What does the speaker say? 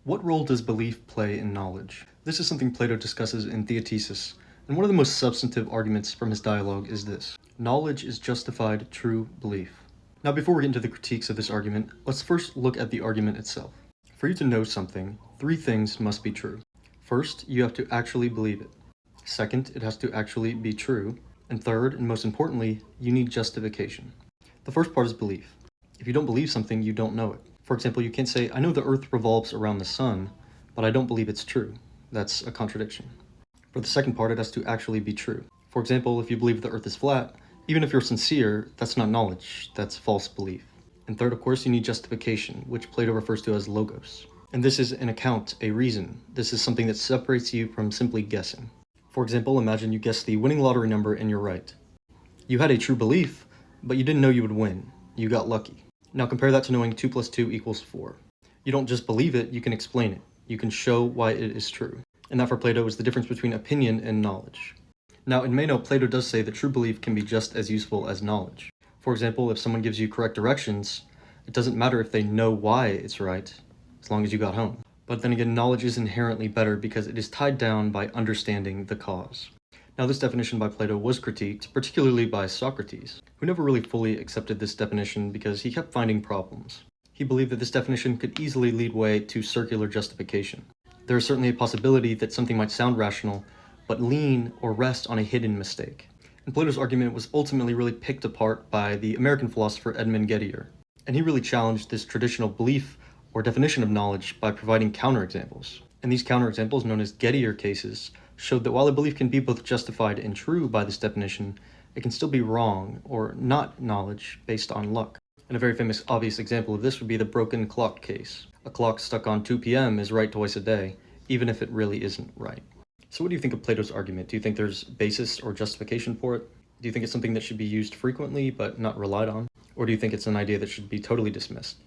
What role does belief play in knowledge? This is something Plato discusses in Theaetetus, and one of the most substantive arguments from his dialogue is this: knowledge is justified true belief. Now, before we get into the critiques of this argument, let's first look at the argument itself. For you to know something, three things must be true. First, you have to actually believe it. Second, it has to actually be true. And third, and most importantly, you need justification. The first part is belief. If you don't believe something, you don't know it. For example, you can't say, I know the earth revolves around the sun, but I don't believe it's true. That's a contradiction. For the second part, it has to actually be true. For example, if you believe the earth is flat, even if you're sincere, that's not knowledge, that's false belief. And third, of course, you need justification, which Plato refers to as logos. And this is an account, a reason. This is something that separates you from simply guessing. For example, imagine you guessed the winning lottery number and you're right. You had a true belief, but you didn't know you would win. You got lucky. Now compare that to knowing 2 + 2 = 4. You don't just believe it, you can explain it. You can show why it is true. And that for Plato is the difference between opinion and knowledge. Now in Meno, Plato does say that true belief can be just as useful as knowledge. For example, if someone gives you correct directions, it doesn't matter if they know why it's right, as long as you got home. But then again, knowledge is inherently better because it is tied down by understanding the cause. Now this definition by Plato was critiqued, particularly by Socrates, who never really fully accepted this definition because he kept finding problems. He believed that this definition could easily lead way to circular justification. There is certainly a possibility that something might sound rational, but lean or rest on a hidden mistake. And Plato's argument was ultimately really picked apart by the American philosopher Edmund Gettier. And he really challenged this traditional belief or definition of knowledge by providing counterexamples. And these counterexamples, known as Gettier cases, showed that while a belief can be both justified and true by this definition, it can still be wrong or not knowledge based on luck. And a very famous obvious example of this would be the broken clock case. A clock stuck on 2 p.m. is right twice a day, even if it really isn't right. So what do you think of Plato's argument? Do you think there's basis or justification for it? Do you think it's something that should be used frequently but not relied on? Or do you think it's an idea that should be totally dismissed?